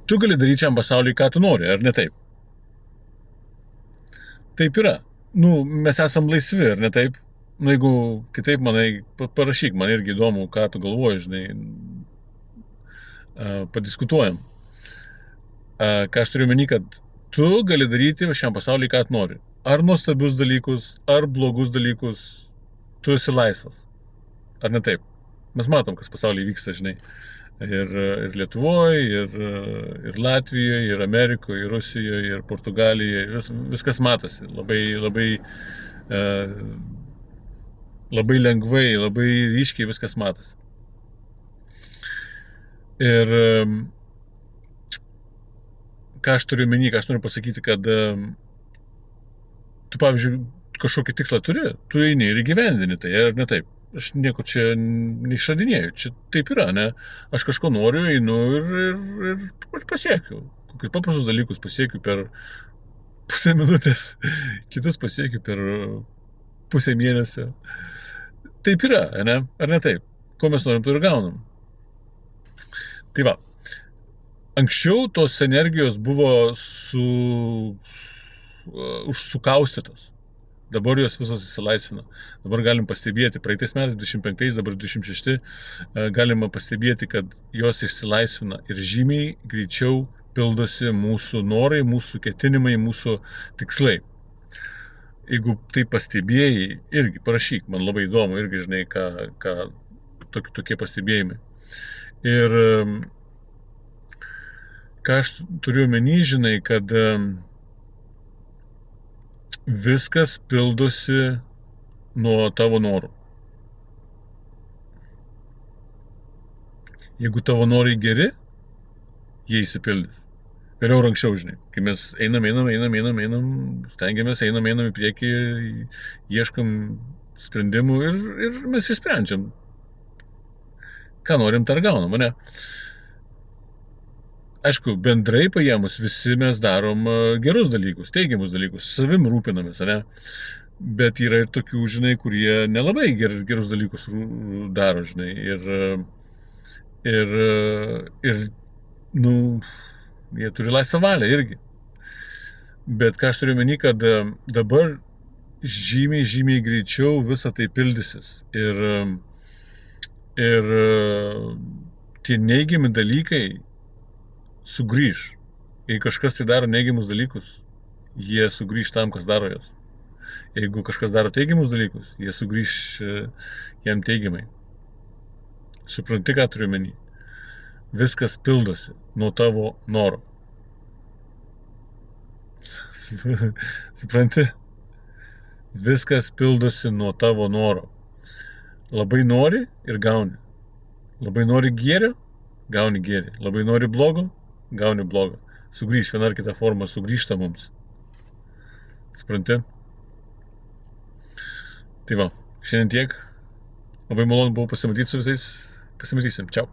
tu gali daryti šiam pasauliui, ką tu nori, ar ne taip? Taip yra. Mes esam laisvi, ar ne taip? Jeigu kitaip manai, parašyk, man irgi įdomu, ką tu galvoji, žinai, padiskutuojam. Ką aš turiu meni, kad tu gali daryti šiam pasauliui, ką tu nori. Ar nuostabius dalykus, ar blogus dalykus, tu esi laisvas. Ar ne taip? Mes matom, kas pasaulyje vyksta, žinai. Ir Lietuvoje, ir Latvijoje, ir Amerikoje, ir Rusijoje, ir Portugalijoje. Viskas matosi. Labai lengvai, labai ryškiai viskas matosi. Ir ką aš turiu meni, ką aš noriu pasakyti, kad tu, pavyzdžiui, kažkokį tikslą turi, tu eini ir įgyvendini tai, ar ne taip? Aš nieko čia neišradinėjau, čia taip yra, ne? Aš kažko noriu, einu ir pasiekiu. Kokius paprastus dalykus pasiekiu per pusę minutės, kitus pasiekiu per pusę mėnesio. Taip yra, ne? Ar ne taip? Ko mes norim, to ir gaunam. Tai va, anksčiau tos energijos buvo sukaustytos. Dabar jos visos įsilaisvina. Dabar galim pastebėti, praeitais metais 25, dabar 26, galima pastebėti, kad jos išsilaisvina ir žymiai greičiau pildosi mūsų norai, mūsų ketinimai, mūsų tikslai. Jeigu tai pastebėjai, irgi parašyk, man labai įdomu, irgi žinai, ką tokie pastebėjimai. Ir ką aš turiu omeny, žinai, kad viskas pildosi nuo tavo norų. Jeigu tavo norai geri, jie įsipildys. Vėliau ir anksčiau, žinai, kai mes einam, stengiamės, einam į priekį, ieškam sprendimų ir mes išsprendžiam. Ką norim, tą ir gaunam, ne? Aišku, bendrai paėmus visi mes darom gerus dalykus, teigiamus dalykus, savim rūpinamės, ne? Bet yra ir tokių, žinai, kurie nelabai gerus dalykus daro, žinai, jie turi laisvą valią irgi. Bet ką aš turiu meni, kad dabar žymiai greičiau visą tai pildysis. Ir tie neigiami dalykai sugrįž. Jei kažkas tai daro neigiamus dalykus, jie sugrįž tam, kas daro jos. Jeigu kažkas daro teigiamus dalykus, jie sugrįž jam teigiamai. Supranti, ką turiu meni? Viskas pildosi nuo tavo noro. Supranti? Viskas pildosi nuo tavo noro. Labai nori ir gauni. Labai nori gėrio, gauni gėrį. Labai nori blogo, gauni blogą. Sugrįž viena ar kita forma, sugrįžta mums. Supranti? Tai va, šiandien tiek. Labai malonu buvo pasimatyti su visais. Pasimatysim. Čiau.